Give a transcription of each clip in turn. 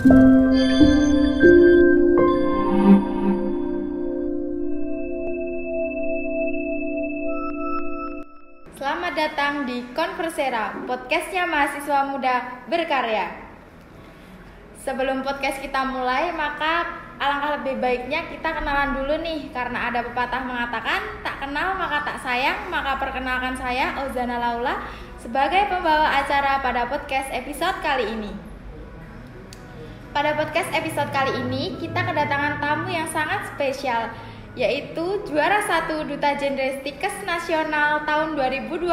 Selamat datang di Conversera, podcastnya mahasiswa muda berkarya. Sebelum podcast kita mulai, maka alangkah lebih baiknya kita kenalan dulu nih. Karena ada pepatah mengatakan, tak kenal maka tak sayang. Maka perkenalkan saya, Ozana Laula, sebagai pembawa acara pada podcast episode kali ini. Pada podcast episode kali ini, kita kedatangan tamu yang sangat spesial, yaitu juara 1 Duta Genre Stikes Nasional tahun 2022,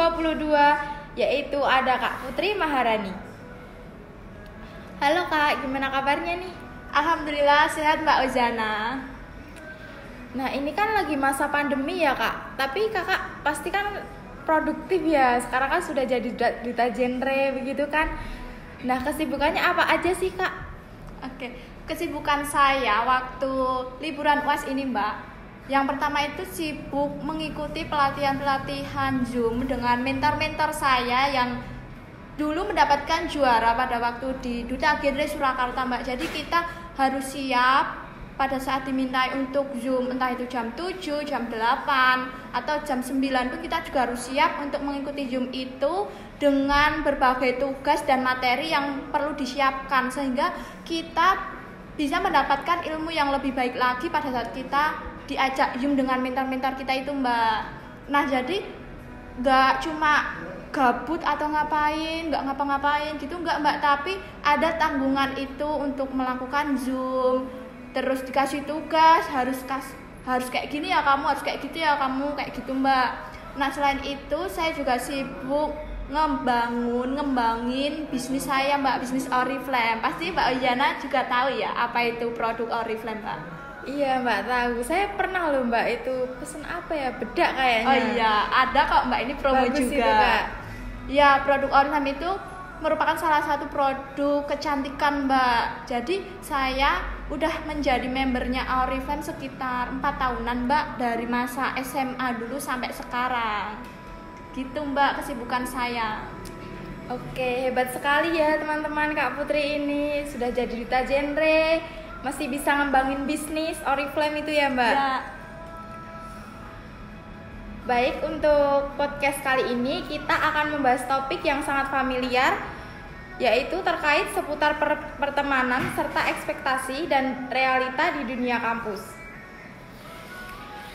yaitu ada Kak Putri Maharani. Halo Kak, gimana kabarnya nih? Alhamdulillah sehat Mbak Ozana. Nah ini kan lagi masa pandemi ya Kak, tapi Kakak pasti kan produktif ya, sekarang kan sudah jadi Duta Genre begitu kan. Nah kesibukannya apa aja sih Kak? Oke, kesibukan saya waktu liburan UAS ini Mbak, yang pertama itu sibuk mengikuti pelatihan-pelatihan Zoom dengan mentor-mentor saya yang dulu mendapatkan juara pada waktu di Duta Genre Surakarta Mbak. Jadi kita harus siap pada saat dimintai untuk Zoom, entah itu jam 7, jam 8, atau jam 9 pun kita juga harus siap untuk mengikuti Zoom itu dengan berbagai tugas dan materi yang perlu disiapkan, sehingga kita bisa mendapatkan ilmu yang lebih baik lagi pada saat kita diajak Zoom dengan mentor-mentor kita itu Mbak. Nah jadi gak cuma gabut atau gak ngapa-ngapain gitu enggak Mbak, tapi ada tanggungan itu untuk melakukan Zoom, terus dikasih tugas harus kayak gini ya kamu, harus kayak gitu ya kamu, kayak gitu Mbak. Nah selain itu saya juga sibuk ngembangin bisnis saya Mbak, bisnis Oriflame. Pasti Mbak Ozana juga tahu ya apa itu produk Oriflame Mbak. Iya Mbak tahu, saya pernah loh Mbak itu pesen apa ya, bedak kayaknya. Oh iya, ada kok Mbak, ini promo bagus juga. Itu, Kak. Ya, produk Oriflame itu merupakan salah satu produk kecantikan Mbak. Jadi saya udah menjadi membernya Oriflame sekitar 4 tahunan Mbak, dari masa SMA dulu sampai sekarang. Gitu Mbak kesibukan saya. Oke, hebat sekali ya teman-teman, Kak Putri ini sudah jadi Duta Genre, masih bisa ngembangin bisnis Oriflame itu ya Mbak? Ya. Baik, untuk podcast kali ini kita akan membahas topik yang sangat familiar, yaitu terkait seputar pertemanan serta ekspektasi dan realita di dunia kampus.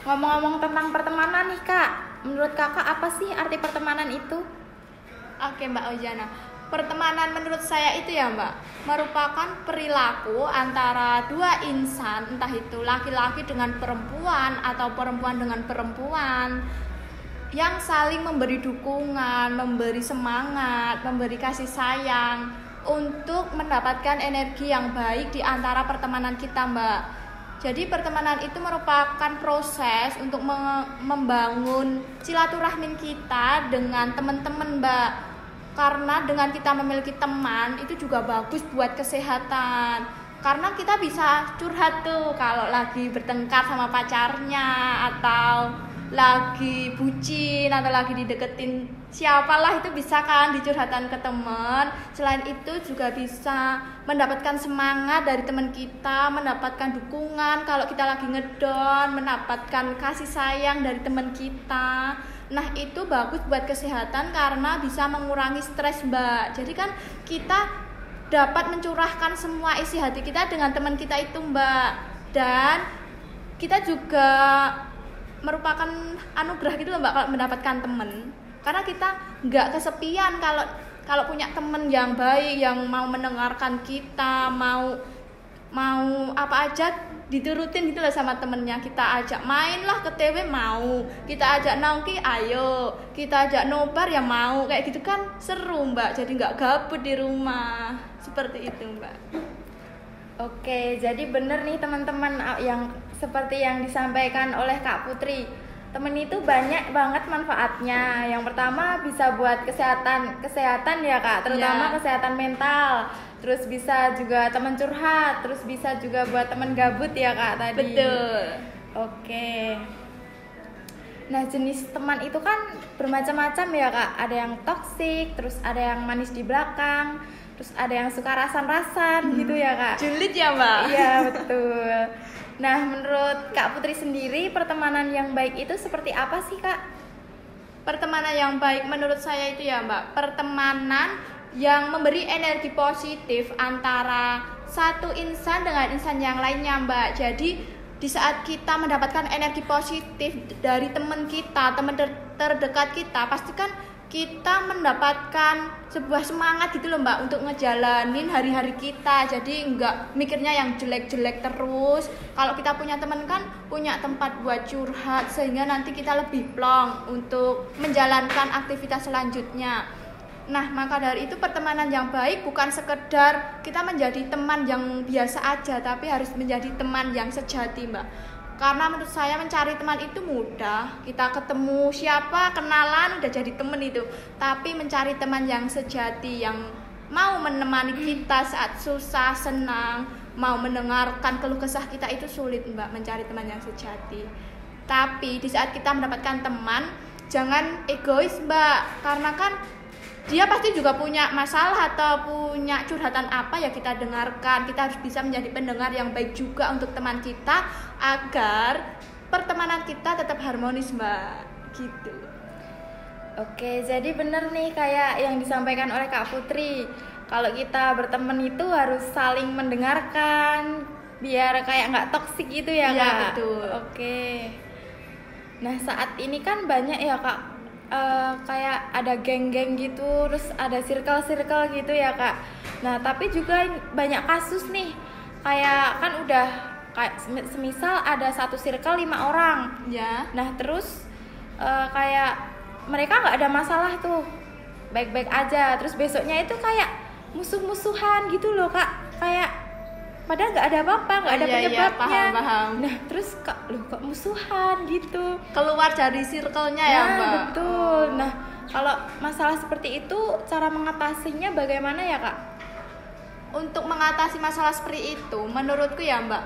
Ngomong-ngomong tentang pertemanan nih Kak, menurut Kakak apa sih arti pertemanan itu? Oke Mbak Ozana, pertemanan menurut saya itu ya Mbak, merupakan perilaku antara dua insan, entah itu laki-laki dengan perempuan atau perempuan dengan perempuan, yang saling memberi dukungan, memberi semangat, memberi kasih sayang untuk mendapatkan energi yang baik di antara pertemanan kita Mbak. Jadi pertemanan itu merupakan proses untuk membangun silaturahmi kita dengan teman-teman Mbak. Karena dengan kita memiliki teman itu juga bagus buat kesehatan. Karena kita bisa curhat tuh kalau lagi bertengkar sama pacarnya, atau lagi bucin, atau lagi dideketin siapalah, itu bisa kan dicurhatan ke teman. Selain itu juga bisa mendapatkan semangat dari teman kita, mendapatkan dukungan kalau kita lagi ngedown, mendapatkan kasih sayang dari teman kita. Nah itu bagus buat kesehatan karena bisa mengurangi stres Mbak. Jadi kan kita dapat mencurahkan semua isi hati kita dengan teman kita itu Mbak. Dan kita juga merupakan anugerah gitu loh Mbak kalau mendapatkan teman. Karena kita nggak kesepian kalau punya teman yang baik, yang mau mendengarkan kita, mau apa aja diturutin gitu lah sama temennya. Kita ajak main lah ke TW mau, kita ajak nongki ayo, kita ajak nobar ya mau, kayak gitu kan seru Mbak, jadi nggak gabut di rumah, seperti itu Mbak. Oke, jadi bener nih teman-teman yang seperti yang disampaikan oleh Kak Putri, temen itu banyak banget manfaatnya. Yang pertama bisa buat kesehatan ya Kak, terutama kesehatan mental. Terus bisa juga teman curhat, terus bisa juga buat teman gabut ya Kak tadi. Betul. Oke. Nah jenis teman itu kan bermacam-macam ya Kak. Ada yang toksik, terus ada yang manis di belakang, terus ada yang suka rasan-rasan gitu ya Kak. Julid ya Mbak? Iya betul. Nah menurut Kak Putri sendiri pertemanan yang baik itu seperti apa sih Kak? Pertemanan yang baik menurut saya itu ya Mbak, pertemanan yang memberi energi positif antara satu insan dengan insan yang lainnya Mbak. Jadi di saat kita mendapatkan energi positif dari teman kita, teman terdekat kita, pastikan kita mendapatkan sebuah semangat gitu loh Mbak untuk ngejalanin hari-hari kita. Jadi enggak mikirnya yang jelek-jelek terus. Kalau kita punya teman kan punya tempat buat curhat, sehingga nanti kita lebih plong untuk menjalankan aktivitas selanjutnya. Nah, maka dari itu pertemanan yang baik bukan sekedar kita menjadi teman yang biasa aja, tapi harus menjadi teman yang sejati Mbak. Karena menurut saya mencari teman itu mudah. Kita ketemu siapa, kenalan, udah jadi teman itu. Tapi mencari teman yang sejati, yang mau menemani kita saat susah, senang, mau mendengarkan keluh kesah kita, itu sulit Mbak, mencari teman yang sejati. Tapi di saat kita mendapatkan teman, jangan egois Mbak. Karena kan dia pasti juga punya masalah atau punya curhatan apa, ya kita dengarkan. Kita harus bisa menjadi pendengar yang baik juga untuk teman kita, agar pertemanan kita tetap harmonis Mbak, gitu. Oke, jadi bener nih kayak yang disampaikan oleh Kak Putri. Kalau kita berteman itu harus saling mendengarkan, biar kayak nggak toksik gitu ya Kak? Iya betul. Oke. Nah saat ini kan banyak ya Kak, kayak ada geng-geng gitu, terus ada circle-circle gitu ya Kak. Nah tapi juga banyak kasus nih, kayak kan udah kayak semisal ada satu circle 5 orang Ya. Nah terus kayak mereka nggak ada masalah tuh, baik-baik aja, terus besoknya itu kayak musuh-musuhan gitu loh Kak, kayak padahal nggak ada apa-apa, nggak ada penyebabnya. Paham. Nah terus kok musuhan gitu, Keluar dari circle-nya ya Mbak. Betul. Nah kalau masalah seperti itu cara mengatasinya bagaimana ya Kak? Untuk mengatasi masalah seperti itu, menurutku ya Mbak,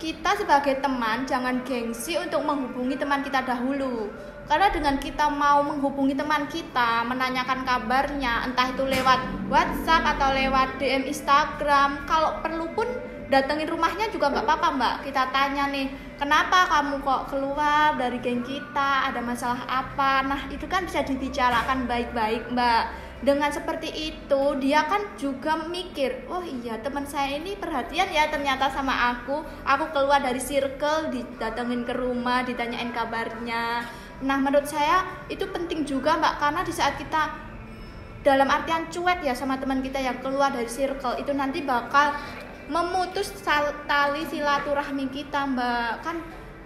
kita sebagai teman jangan gengsi untuk menghubungi teman kita dahulu. Karena dengan kita mau menghubungi teman kita, menanyakan kabarnya, entah itu lewat WhatsApp atau lewat DM Instagram, kalau perlu pun datengin rumahnya juga nggak apa-apa Mbak. Kita tanya nih, kenapa kamu kok keluar dari geng kita, ada masalah apa? Nah itu kan bisa dibicarakan baik-baik Mbak. Dengan seperti itu dia kan juga mikir, oh iya teman saya ini perhatian ya ternyata sama aku keluar dari circle, didatengin ke rumah, ditanyain kabarnya. Nah menurut saya itu penting juga Mbak, karena di saat kita dalam artian cuek ya sama teman kita yang keluar dari circle, itu nanti bakal memutus tali silaturahmi kita Mbak. Kan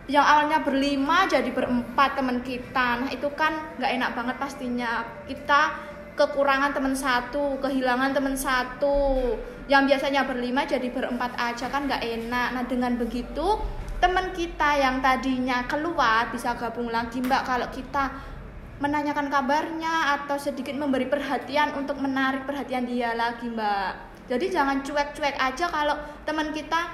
yang awalnya berlima jadi berempat teman kita. Nah itu kan gak enak banget pastinya. Kita kekurangan teman satu, kehilangan teman satu. Yang biasanya berlima jadi berempat aja, kan gak enak. Nah dengan begitu teman kita yang tadinya keluar bisa gabung lagi Mbak, kalau kita menanyakan kabarnya atau sedikit memberi perhatian untuk menarik perhatian dia lagi Mbak. Jadi jangan cuek-cuek aja kalau teman kita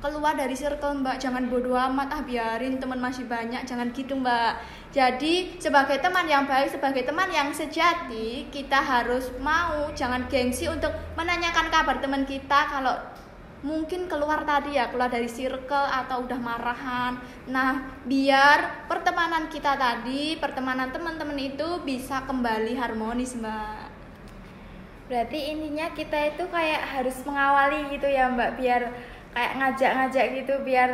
keluar dari circle Mbak, jangan bodo amat, biarin teman masih banyak, jangan gitu Mbak. Jadi sebagai teman yang baik, sebagai teman yang sejati, kita harus mau, jangan gengsi untuk menanyakan kabar teman kita kalau mungkin keluar tadi ya, keluar dari circle atau udah marahan. Nah biar pertemanan kita tadi, pertemanan teman-teman itu bisa kembali harmonis Mbak. Berarti intinya kita itu kayak harus mengawali gitu ya Mbak, biar kayak ngajak-ngajak gitu, biar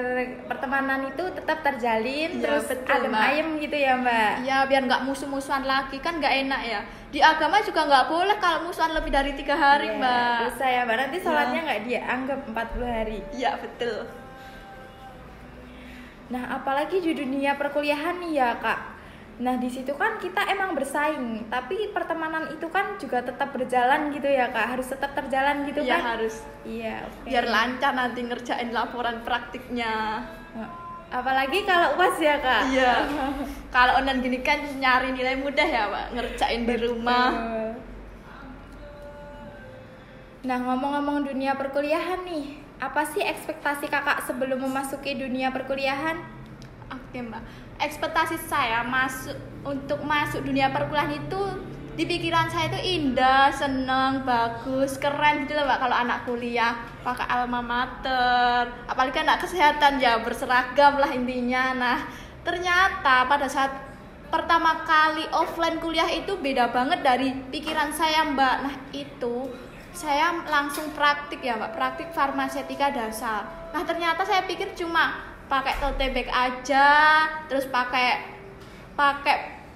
pertemanan itu tetap terjalin, ya, terus betul, adem Mbak. ayem gitu ya Mbak. Ya biar nggak musuh-musuhan lagi, kan nggak enak ya. Di agama juga nggak boleh kalau musuhan lebih dari 3 hari Ya, Mbak. dosa ya Mbak, nanti sholatnya nggak dianggap 40 hari. Iya betul. Nah apalagi di dunia perkuliahan nih ya Kak. Nah di situ kan kita emang bersaing, tapi pertemanan itu kan juga tetap berjalan gitu ya Kak, harus tetap terjalan gitu Iya kan? harus. Iya. Okay. Biar lancar nanti ngerjain laporan praktiknya. Apalagi kalau UAS ya Kak. Iya. Kalau online gini kan nyari nilai mudah ya Pak, ngerjain di rumah. Nah ngomong-ngomong dunia perkuliahan nih, apa sih ekspektasi Kakak sebelum memasuki dunia perkuliahan? Oke Mbak, ekspektasi saya untuk masuk dunia perkuliahan itu di pikiran saya itu indah, seneng, bagus, keren gitu loh Mbak. Kalau anak kuliah pakai alma mater, apalagi anak kesehatan ya berseragam lah intinya. Nah ternyata pada saat pertama kali offline kuliah itu beda banget dari pikiran saya Mbak. Nah itu saya langsung praktik ya Mbak, praktik farmasetika dasar. Nah ternyata saya pikir cuma pakai tote bag aja, terus pakai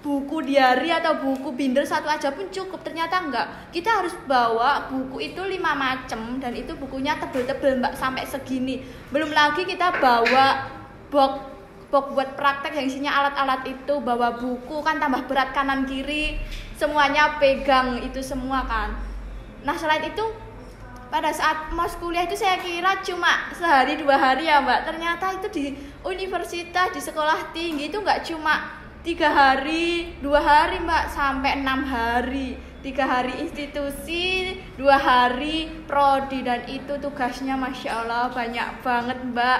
buku diary atau buku binder satu aja pun cukup. Ternyata enggak, kita harus bawa buku itu 5 macam dan itu bukunya tebel-tebel Mbak, sampai segini. Belum lagi kita bawa box buat praktek yang isinya alat-alat itu, bawa buku kan tambah berat, kanan kiri semuanya pegang itu semua kan. Nah selain itu pada saat mos kuliah itu saya kira cuma sehari 2 hari ya Mbak. Ternyata itu di universitas, di sekolah tinggi itu nggak cuma 3 hari, 2 hari Mbak, sampai 6 hari. 3 hari institusi, 2 hari prodi, dan itu tugasnya Masya Allah banyak banget Mbak.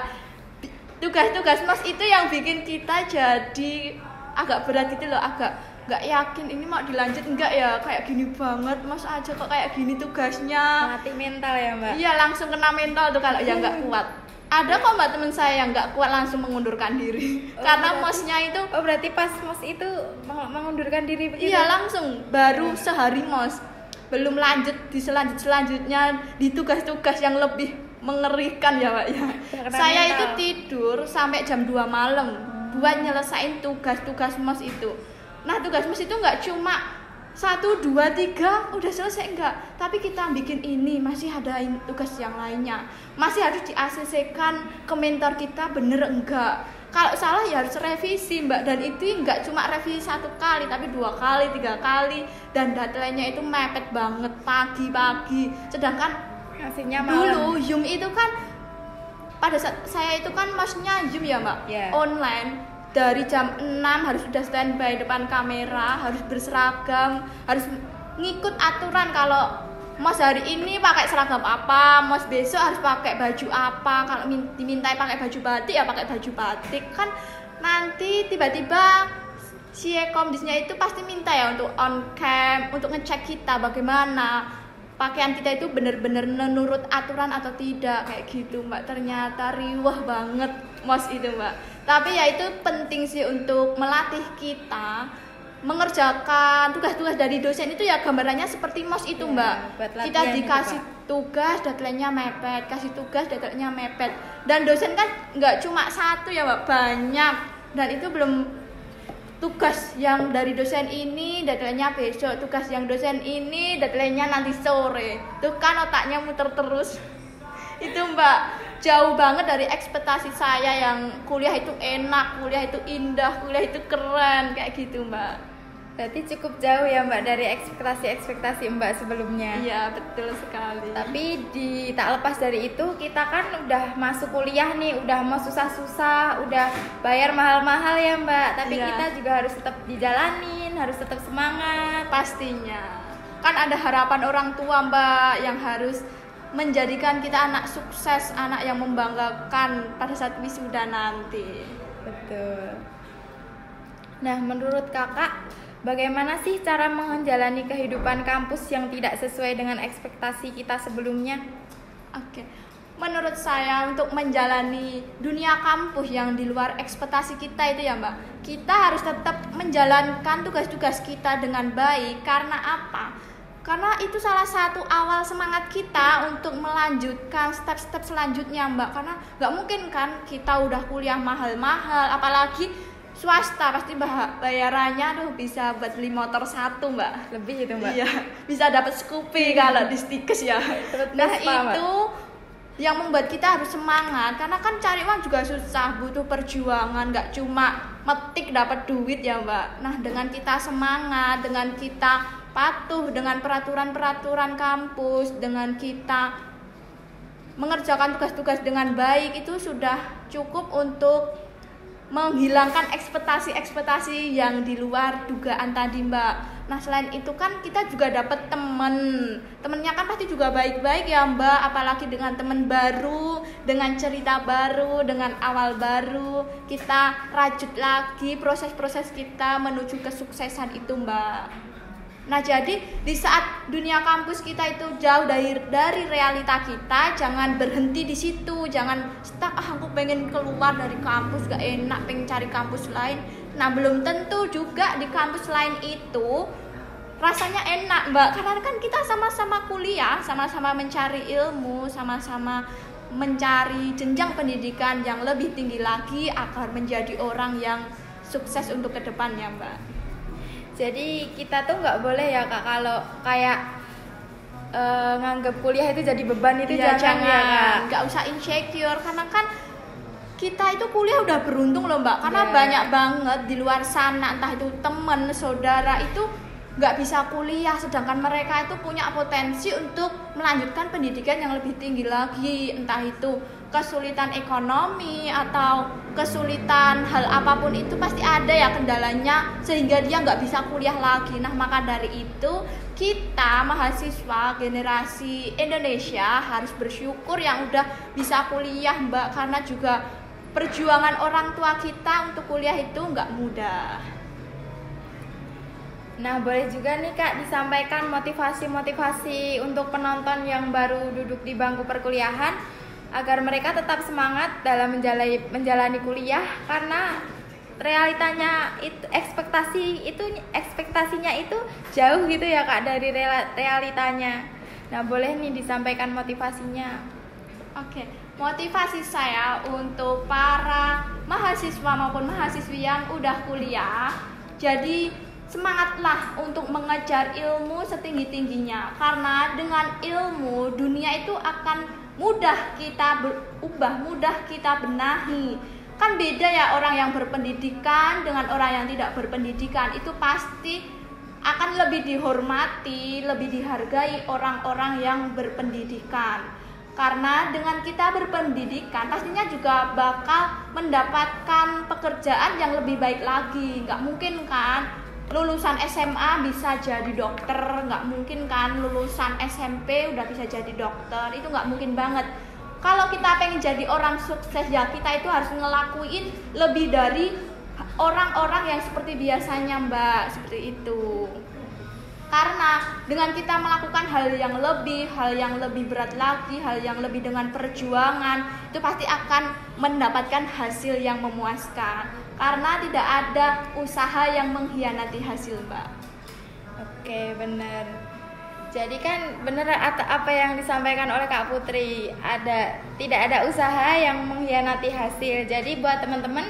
Tugas-tugas mas itu yang bikin kita jadi agak berat gitu loh, agak nggak yakin ini mau dilanjut enggak ya, kayak gini banget mas aja kok kayak gini tugasnya. Mati mental ya Mbak? Iya langsung kena mental tuh kalau yang nggak kuat. Ada kok Mbak temen saya yang nggak kuat langsung mengundurkan diri karena mosnya itu. Oh berarti pas mos itu mengundurkan diri begitu? Iya langsung, baru sehari mos, belum lanjut di selanjutnya di tugas-tugas yang lebih mengerikan ya Mbak ya. Saya itu tidur sampai jam 2 malam buat nyelesain tugas-tugas mos itu. Nah tugas mos itu nggak cuma 1, 2, 3 udah selesai enggak, tapi kita bikin ini masih ada tugas yang lainnya, masih harus di ACC-kan ke mentor kita bener enggak, kalau salah ya harus revisi Mbak. Dan itu enggak cuma revisi 1 kali tapi 2 kali, 3 kali, dan deadline-nya itu mepet banget pagi-pagi. Sedangkan hasilnya malam. Dulu Zoom itu kan pada saat saya itu kan masnya Zoom ya Mbak, online. Dari jam 6 harus sudah standby depan kamera, harus berseragam, harus ngikut aturan. Kalau mos hari ini pakai seragam apa, mos besok harus pakai baju apa. Kalau dimintai pakai baju batik ya pakai baju batik. Kan nanti tiba-tiba si komdisnya itu pasti minta ya untuk on cam, untuk ngecek kita bagaimana pakaian kita itu benar-benar menurut aturan atau tidak, kayak gitu Mbak. Ternyata riwah banget mos itu Mbak. Tapi ya itu penting sih untuk melatih kita mengerjakan tugas-tugas dari dosen itu ya, gambarannya seperti mos itu Mbak. Kita dikasih tugas, deadline-nya mepet, kasih tugas, deadline-nya mepet. Dan dosen kan nggak cuma 1 ya Mbak, banyak. Dan itu belum tugas yang dari dosen ini deadline-nya besok, tugas yang dosen ini deadline-nya nanti sore. Tuh kan otaknya muter terus. Itu Mbak, jauh banget dari ekspektasi saya yang kuliah itu enak, kuliah itu indah, kuliah itu keren, kayak gitu Mbak. Berarti cukup jauh ya Mbak dari ekspektasi Mbak sebelumnya. Iya betul sekali. Tapi tak lepas dari itu, kita kan udah masuk kuliah nih, udah mau susah-susah, udah bayar mahal-mahal ya Mbak. Tapi kita juga harus tetap dijalanin, harus tetap semangat. Pastinya. Kan ada harapan orang tua Mbak yang harus menjadikan kita anak sukses, anak yang membanggakan pada saat wisuda nanti. Betul. Nah, menurut kakak, bagaimana sih cara menjalani kehidupan kampus yang tidak sesuai dengan ekspektasi kita sebelumnya? Oke. Menurut saya untuk menjalani dunia kampus yang di luar ekspektasi kita itu ya Mbak, kita harus tetap menjalankan tugas-tugas kita dengan baik. Karena apa? Karena itu salah satu awal semangat kita untuk melanjutkan step-step selanjutnya Mbak. Karena nggak mungkin kan kita udah kuliah mahal-mahal, apalagi swasta, pasti bayarannya tuh bisa buat beli motor 1 Mbak. Lebih itu Mbak? Iya, bisa dapat Scoopy kalau di Stikes ya. Nah itu yang membuat kita harus semangat. Karena kan cari uang juga susah, butuh perjuangan, nggak cuma metik dapat duit ya Mbak. Nah dengan kita semangat, dengan kita patuh dengan peraturan-peraturan kampus, dengan kita mengerjakan tugas-tugas dengan baik, itu sudah cukup untuk menghilangkan ekspektasi-ekspektasi yang di luar dugaan tadi Mbak. Nah selain itu kan kita juga dapat temennya kan pasti juga baik-baik ya Mbak, apalagi dengan teman baru, dengan cerita baru, dengan awal baru, kita rajut lagi proses-proses kita menuju kesuksesan itu Mbak. Nah, jadi di saat dunia kampus kita itu jauh dari realita kita, jangan berhenti di situ, jangan stuck, aku pengen keluar dari kampus, gak enak, pengen cari kampus lain. Nah, belum tentu juga di kampus lain itu rasanya enak, Mbak, karena kan kita sama-sama kuliah, sama-sama mencari ilmu, sama-sama mencari jenjang pendidikan yang lebih tinggi lagi agar menjadi orang yang sukses untuk kedepannya, Mbak. Jadi kita tuh nggak boleh ya Kak, kalau kayak nganggap kuliah itu jadi beban itu Ya, jangan ya Kak. nggak usah insecure, karena kan kita itu kuliah udah beruntung loh, Mbak, karena Ya. banyak banget di luar sana, entah itu teman, saudara itu nggak bisa kuliah, sedangkan mereka itu punya potensi untuk melanjutkan pendidikan yang lebih tinggi lagi, entah itu kesulitan ekonomi atau kesulitan hal apapun itu pasti ada ya kendalanya sehingga dia nggak bisa kuliah lagi. Nah, maka dari itu kita mahasiswa generasi Indonesia harus bersyukur yang udah bisa kuliah, Mbak, karena juga perjuangan orang tua kita untuk kuliah itu nggak mudah. Nah, boleh juga nih Kak disampaikan motivasi-motivasi untuk penonton yang baru duduk di bangku perkuliahan agar mereka tetap semangat dalam menjalani kuliah, karena realitanya itu ekspektasinya itu jauh gitu ya Kak dari realitanya. Nah, boleh nih disampaikan motivasinya. Oke, motivasi saya untuk para mahasiswa maupun mahasiswi yang udah kuliah, jadi semangatlah untuk mengejar ilmu setinggi-tingginya, karena dengan ilmu dunia itu akan mudah kita berubah, mudah kita benahi. Kan beda ya orang yang berpendidikan dengan orang yang tidak berpendidikan, itu pasti akan lebih dihormati, lebih dihargai orang-orang yang berpendidikan. Karena dengan kita berpendidikan pastinya juga bakal mendapatkan pekerjaan yang lebih baik lagi. Nggak mungkin kan lulusan SMA bisa jadi dokter, nggak mungkin kan lulusan SMP udah bisa jadi dokter, itu nggak mungkin banget. Kalau kita pengen jadi orang sukses ya kita itu harus ngelakuin lebih dari orang-orang yang seperti biasanya, Mbak, seperti itu. Karena dengan kita melakukan hal yang lebih berat lagi, hal yang lebih dengan perjuangan, itu pasti akan mendapatkan hasil yang memuaskan. Karena tidak ada usaha yang mengkhianati hasil, Mbak. Oke, benar. Jadi kan benar apa yang disampaikan oleh Kak Putri, tidak ada usaha yang mengkhianati hasil. Jadi buat teman-teman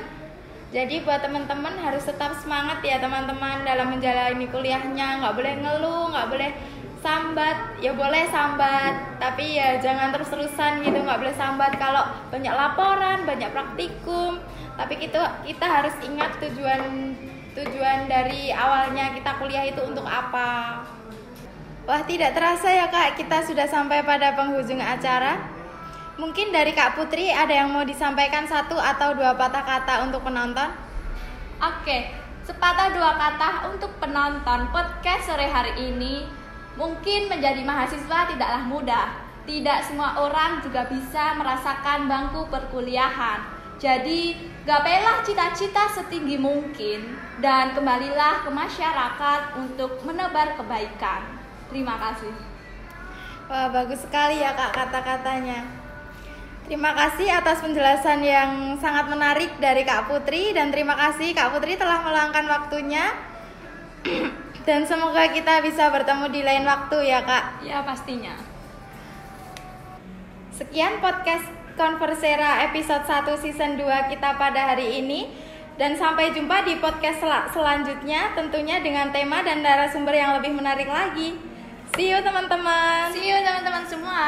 harus tetap semangat ya teman-teman dalam menjalani kuliahnya. Nggak boleh ngeluh, nggak boleh sambat. Ya boleh sambat, tapi ya jangan terus-terusan gitu. Nggak boleh sambat kalau banyak laporan, banyak praktikum. Tapi kita harus ingat tujuan dari awalnya kita kuliah itu untuk apa. Wah, tidak terasa ya Kak, kita sudah sampai pada penghujung acara. Mungkin dari Kak Putri ada yang mau disampaikan 1 atau 2 patah kata untuk penonton? Oke, sepatah 2 kata untuk penonton podcast sore hari ini. Mungkin menjadi mahasiswa tidaklah mudah. Tidak semua orang juga bisa merasakan bangku perkuliahan. Jadi, gapailah cita-cita setinggi mungkin dan kembalilah ke masyarakat untuk menebar kebaikan. Terima kasih. Wah, bagus sekali ya Kak kata-katanya. Terima kasih atas penjelasan yang sangat menarik dari Kak Putri, dan terima kasih Kak Putri telah meluangkan waktunya. Dan semoga kita bisa bertemu di lain waktu ya Kak. Ya, pastinya. Sekian podcast Conversera episode 1 season 2 kita pada hari ini. Dan sampai jumpa di podcast selanjutnya, tentunya dengan tema dan narasumber yang lebih menarik lagi. See you teman-teman. See you teman-teman semua.